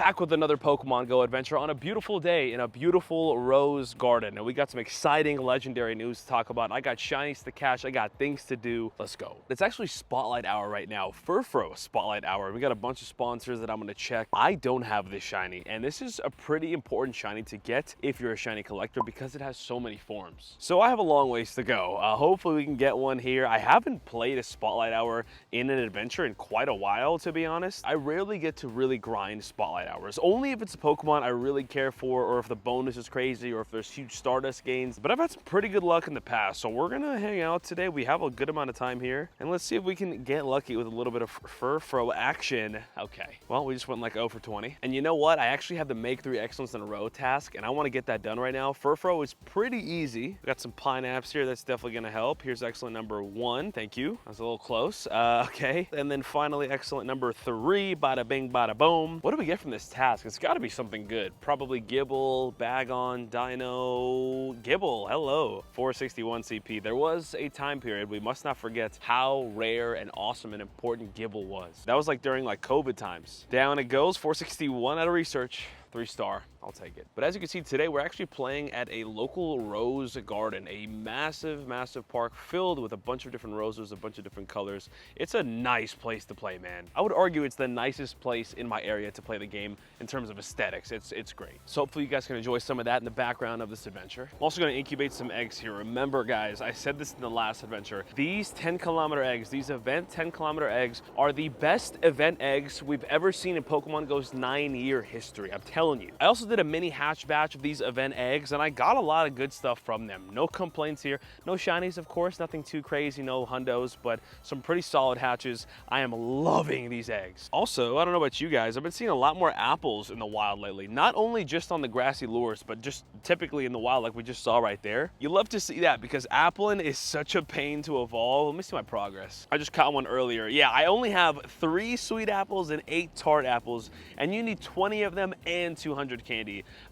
back with another Pokemon Go adventure on a beautiful day in a beautiful rose garden. And we got some exciting legendary news to talk about. I got shinies to catch, I got things to do. Let's go. It's actually Spotlight Hour right now, Furfro Spotlight Hour. We got a bunch of sponsors that I'm gonna check. I don't have this shiny, and this is a pretty important shiny to get if you're a shiny collector because it has so many forms. So I have a long ways to go. Hopefully we can get one here. I haven't played a Spotlight Hour in an adventure in quite a while, to be honest. I rarely get to really grind Spotlight Hours, only if it's a Pokemon I really care for, or if the bonus is crazy, or if there's huge Stardust gains. But I've had some pretty good luck in the past, so we're gonna hang out today. We have a good amount of time here, and let's see if we can get lucky with a little bit of Furfro action. Okay, well, we just went like 0 for 20. And you know what? I actually have the Make 3 Excellence in a Row task, and I want to get that done right now. Furfro is pretty easy. We got some Pineapps here. That's definitely gonna help. Here's excellent number 1. Thank you. That was a little close. Okay, and then finally excellent number 3. Bada bing, bada boom. What do we get from this task? It's got to be something good. Probably Gibble, Bagon, Dino, Gibble. Hello. 461 CP. There was a time period, we must not forget how rare and awesome and important Gibble was. That was like during like COVID times. Down it goes. 461 out of research. 3-star. I'll take it. But as you can see today, we're actually playing at a local rose garden, a massive, massive park filled with a bunch of different roses, a bunch of different colors. It's a nice place to play, man. I would argue it's the nicest place in my area to play the game in terms of aesthetics. It's great. So hopefully you guys can enjoy some of that in the background of this adventure. I'm also going to incubate some eggs here. Remember, guys, I said this in the last adventure. These 10-kilometer eggs, these event 10-kilometer eggs are the best event eggs we've ever seen in Pokemon Go's 9-year history. I'm telling you. I also did a mini hatch batch of these event eggs, and I got a lot of good stuff from them. No complaints here. No shinies, of course. Nothing too crazy. No hundos, but some pretty solid hatches. I am loving these eggs. Also, I don't know about you guys, I've been seeing a lot more apples in the wild lately. Not only just on the grassy lures, but just typically in the wild like we just saw right there. You love to see that because Applin is such a pain to evolve. Let me see my progress. I just caught one earlier. Yeah, I only have 3 sweet apples and 8 tart apples, and you need 20 of them and 200 candy.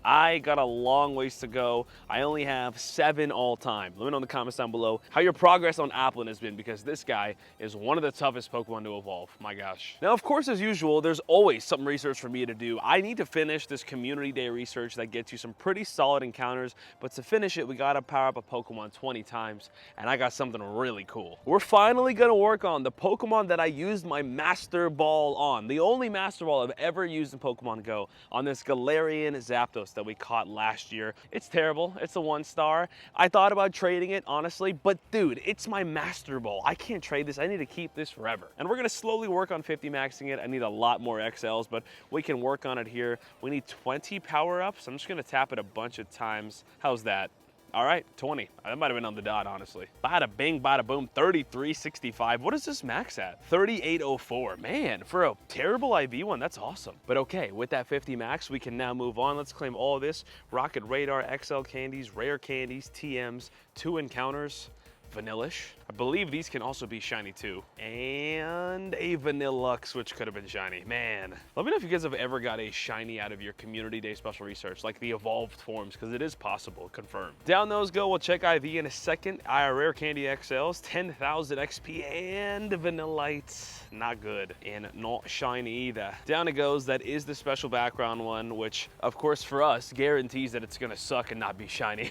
I got a long ways to go. I only have 7 all time. Let me know in the comments down below how your progress on Applin has been, because this guy is one of the toughest Pokemon to evolve. My gosh. Now, of course, as usual, there's always some research for me to do. I need to finish this community day research that gets you some pretty solid encounters, but to finish it, we gotta power up a Pokemon 20 times, and I got something really cool. We're finally gonna work on the Pokemon that I used my Master Ball on, the only Master Ball I've ever used in Pokemon Go, on this Galarian Zapdos that we caught last year. It's terrible. It's a 1-star. I thought about trading it, honestly, but dude, it's my Master Ball. I can't trade this. I need to keep this forever. And we're gonna slowly work on 50 maxing it. I need a lot more XLs, but we can work on it here. We need 20 power-ups. I'm just gonna tap it a bunch of times. How's that? All right, 20. That might have been on the dot, honestly. Bada bing, bada boom, 3365. What is this max at? 3804. Man, for a terrible IV one, that's awesome. But okay, with that 50 max, we can now move on. Let's claim all of this. Rocket Radar, XL candies, rare candies, TMs, 2 encounters. Vanillish. I believe these can also be shiny too. And a Vanillux, which could have been shiny. Man, let me know if you guys have ever got a shiny out of your community day special research, like the evolved forms, because it is possible, confirmed. Down those go, we'll check IV in a second. Rare Candy XLs, 10,000 XP, and Vanillite. Not good, and not shiny either. Down it goes, that is the special background one, which, of course, for us, guarantees that it's gonna suck and not be shiny.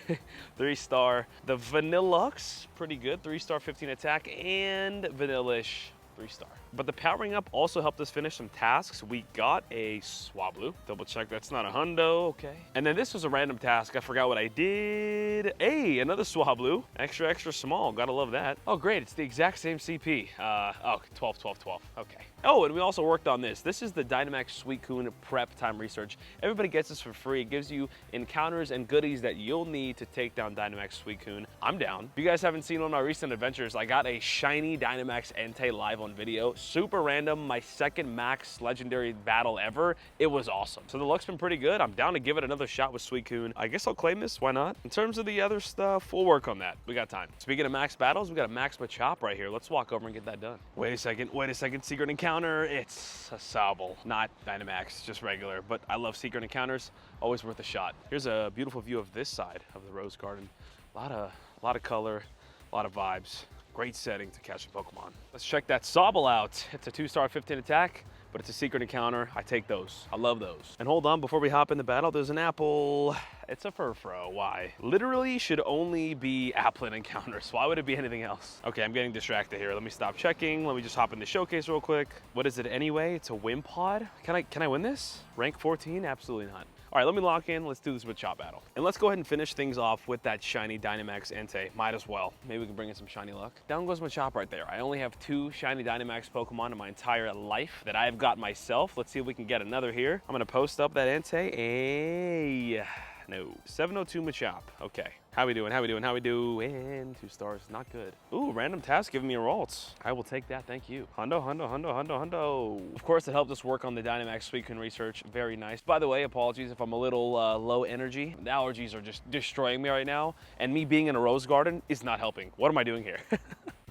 3-star. The Vanillux, pretty good. 3-star, 15 attack, and Vanillish, 3-star. But the powering up also helped us finish some tasks. We got a Swablu. Double check that's not a hundo, okay. And then this was a random task. I forgot what I did. Hey, another Swablu. Extra, extra small. Gotta love that. Oh, great. It's the exact same CP. Oh, 12, 12, 12. Okay. Oh, and we also worked on this. This is the Dynamax Suicune prep time research. Everybody gets this for free. It gives you encounters and goodies that you'll need to take down Dynamax Suicune. I'm down. If you guys haven't seen one of my recent adventures, I got a shiny Dynamax Entei live on video. Super random, my 2nd max legendary battle ever. It was awesome. So the luck's been pretty good. I'm down to give it another shot with Suicune. I guess I'll claim this, why not? In terms of the other stuff, we'll work on that. We got time. Speaking of max battles, we got a max Machop right here. Let's walk over and get that done. Wait a second, secret encounter. It's a Sobble, not Dynamax, just regular, but I love secret encounters. Always worth a shot. Here's a beautiful view of this side of the rose garden. A lot of color, a lot of vibes. Great setting to catch a Pokemon. Let's check that Sobble out. It's a 2-star, 15 attack. but it's a secret encounter. I take those. I love those. And hold on, before we hop in the battle, there's an apple. It's a Furfro. Why? Literally should only be applet encounters. Why would it be anything else? Okay, I'm getting distracted here. Let me stop checking. Let me just hop in the showcase real quick. What is it anyway? It's a Wimpod. Can I win this? Rank 14? Absolutely not. All right, let me lock in. Let's do this Machop battle. And let's go ahead and finish things off with that shiny Dynamax Entei. Might as well. Maybe we can bring in some shiny luck. Down goes Machop right there. I only have 2 shiny Dynamax Pokemon in my entire life that I've got myself. Let's see if we can get another here. I'm gonna post up that Entei. Hey, no. 702 Machop. Okay. How we doing? How we doing? How we doing? 2 stars. Not good. Ooh, random task giving me a Ralts. I will take that. Thank you. Hundo, hundo, hundo, hundo, hundo. Of course, it helped us work on the Dynamax Suicune research. Very nice. By the way, apologies if I'm a little low energy. The allergies are just destroying me right now. And me being in a rose garden is not helping. What am I doing here?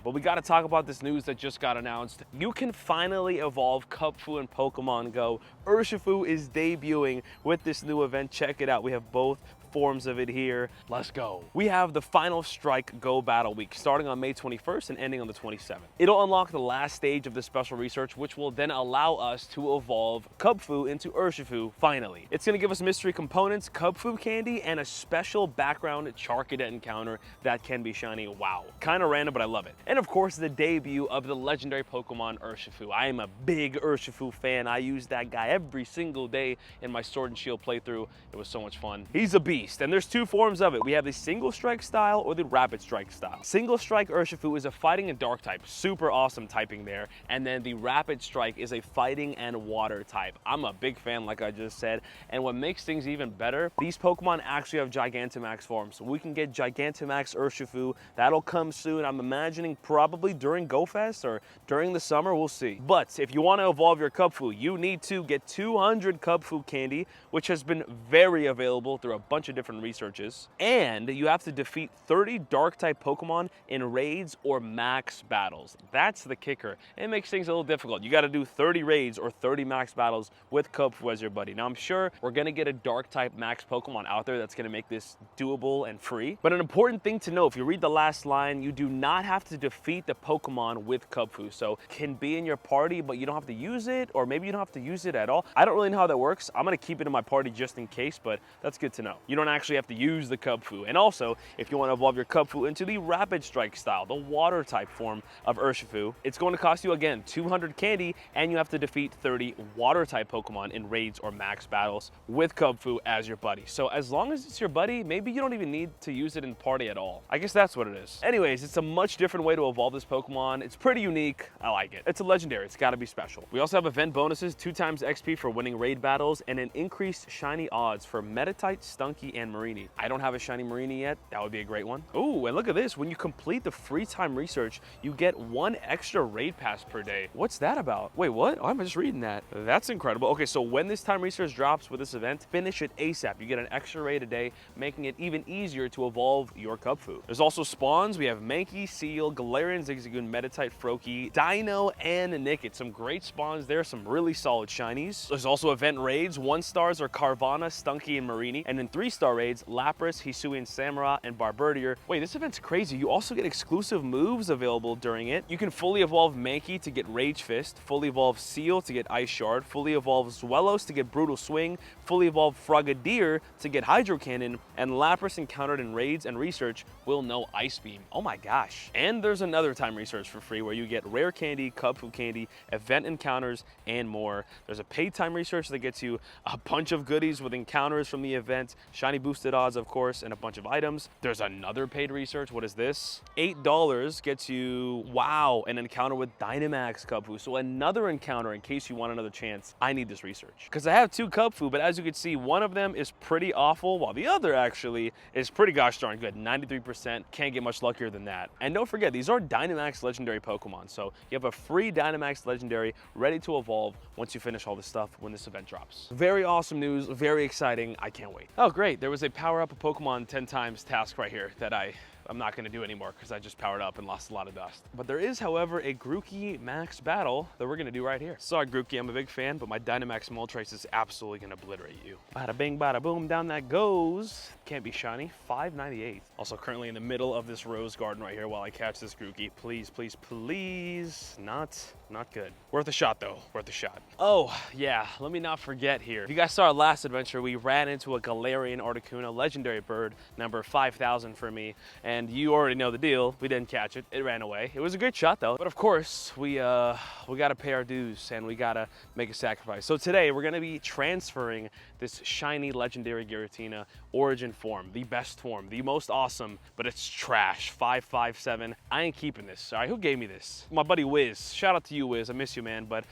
But we got to talk about this news that just got announced. You can finally evolve Cubfu in Pokemon Go. Urshifu is debuting with this new event. Check it out. We have both forms of it here. Let's go. We have the Final Strike Go Battle Week starting on May 21st and ending on the 27th. It'll unlock the last stage of the special research, which will then allow us to evolve Cubfu into Urshifu finally. It's going to give us mystery components, Cubfu candy, and a special background Charcadet encounter that can be shiny. Wow. Kind of random, but I love it. And of course, the debut of the legendary Pokemon Urshifu. I am a big Urshifu fan. I use that guy every single day in my Sword and Shield playthrough. It was so much fun. He's a beast. And there's 2 forms of it. We have the single strike style or the rapid strike style. Single strike Urshifu is a fighting and dark type. Super awesome typing there. And then the rapid strike is a fighting and water type. I'm a big fan, like I just said. And what makes things even better, these Pokemon actually have Gigantamax forms. So we can get Gigantamax Urshifu. That'll come soon. I'm imagining probably during GoFest or during the summer. We'll see. But if you want to evolve your Cubfu, you need to get 200 Cubfu candy, which has been very available through a bunch of different researches, and you have to defeat 30 dark type Pokemon in raids or max battles. That's the kicker. It makes things a little difficult. You got to do 30 raids or 30 max battles with Cubfu as your buddy. Now I'm sure we're gonna get a dark type max Pokemon out there that's gonna make this doable and free. But an important thing to know, if you read the last line, you do not have to defeat the Pokemon with Cubfu. So it can be in your party, but you don't have to use it, or maybe you don't have to use it at all. I don't really know how that works. I'm gonna keep it in my party just in case, but that's good to know. You don't actually have to use the Cubfu. And also, if you want to evolve your Cubfu into the Rapid Strike style, the water type form of Urshifu, it's going to cost you, again, 200 candy, and you have to defeat 30 water type Pokemon in raids or max battles with Cubfu as your buddy. So as long as it's your buddy, maybe you don't even need to use it in party at all. I guess that's what it is. Anyways, it's a much different way to evolve this Pokemon. It's pretty unique. I like it. It's a legendary. It's got to be special. We also have event bonuses, 2 times XP for winning raid battles, and an increased shiny odds for Meditite, Stunky, and Marini. I don't have a shiny Marini yet. That would be a great one. Oh, and look at this. When you complete the free time research, you get 1 extra raid pass per day. What's that about? Wait, what? Oh, I'm just reading that. That's incredible. Okay, so when this time research drops with this event, finish it ASAP. You get an extra raid a day, making it even easier to evolve your Cubfu. There's also spawns. We have Mankey, Seal, Galarian, Zigzagoon, Meditite, Froakie, Dino, and Nickit. Some great spawns there. Some really solid shinies. There's also event raids. 1 stars are Carvana, Stunky, and Marini. And then 3-star raids, Lapras, Hisuian Samura, and Barbirdier. Wait, this event's crazy. You also get exclusive moves available during it. You can fully evolve Mankey to get Rage Fist, fully evolve Seal to get Ice Shard, fully evolve Zwelos to get Brutal Swing, fully evolve Frogadier to get Hydro Cannon, and Lapras encountered in raids and research will know Ice Beam. Oh my gosh. And there's another time research for free where you get rare candy, Cubfu candy, event encounters, and more. There's a paid time research that gets you a bunch of goodies with encounters from the event, shiny boosted odds, of course, and a bunch of items. There's another paid research. What is this? $8 gets you, wow, an encounter with Dynamax Cubfu. So another encounter in case you want another chance. I need this research because I have 2 Cubfu, but as you can see, one of them is pretty awful while the other actually is pretty gosh darn good. 93%. Can't get much luckier than that. And don't forget, these are Dynamax legendary Pokemon. So you have a free Dynamax legendary ready to evolve once you finish all this stuff when this event drops. Very awesome news. Very exciting. I can't wait. Oh, great. There was a power up a Pokemon 10 times task right here that I I'm not going to do anymore because I just powered up and lost a lot of dust. But there is, however, a Grookey max battle that we're going to do right here. Sorry, Grookey, I'm a big fan, but my Dynamax Moltres is absolutely going to obliterate you. Bada bing, bada boom, down that goes. Can't be shiny. 598. Also, currently in the middle of this rose garden right here while I catch this Grookey. Please, please, please. Not good. Worth a shot, though. Worth a shot. Oh, yeah. Let me not forget here. If you guys saw our last adventure, we ran into a Galarian Articuno legendary bird, number 5,000 for me. And you already know the deal. We didn't catch it. It ran away. It was a good shot, though. But of course, we got to pay our dues and we got to make a sacrifice. So today, we're going to be transferring this shiny legendary Giratina origin form, the best form, the most awesome, but it's trash. 557. I ain't keeping this. All right, who gave me this? My buddy Wiz. Shout out to you, Wiz. I miss you, man. But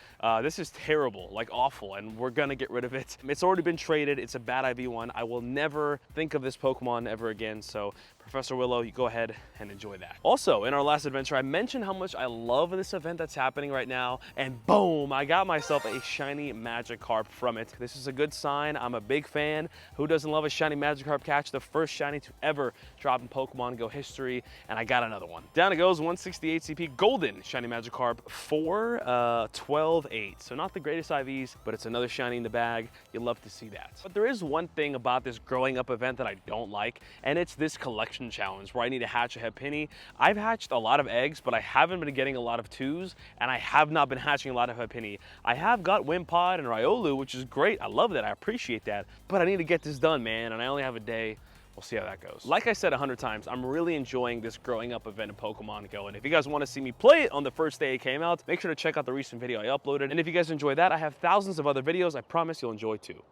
this is terrible, like awful, and we're gonna get rid of it. It's already been traded. It's a bad IV1. I will never think of this Pokemon ever again. So Professor Willow, you go ahead and enjoy that. Also, in our last adventure, I mentioned how much I love this event that's happening right now, and boom, I got myself a shiny Magikarp from it. This is a good sign. I'm a big fan. Who doesn't love a shiny Magikarp catch? The first shiny to ever drop in Pokemon Go history, and I got another one. Down it goes, 168 CP golden shiny Magikarp for 12.8. So not the greatest IVs, but it's another shiny in the bag. You love to see that. But there is one thing about this growing up event that I don't like, and it's this collection challenge where I need to hatch a Hepini. I've hatched a lot of eggs, but I haven't been getting a lot of 2s, and I have not been hatching a lot of Hepini. I have got Wimpod and Riolu, which is great. I love that. I appreciate that. But I need to get this done, man, and I only have a day. We'll see how that goes. Like I said 100 times, I'm really enjoying this growing up event in Pokemon Go. And if you guys want to see me play it on the first day it came out, make sure to check out the recent video I uploaded. And if you guys enjoy that, I have thousands of other videos I promise you'll enjoy too.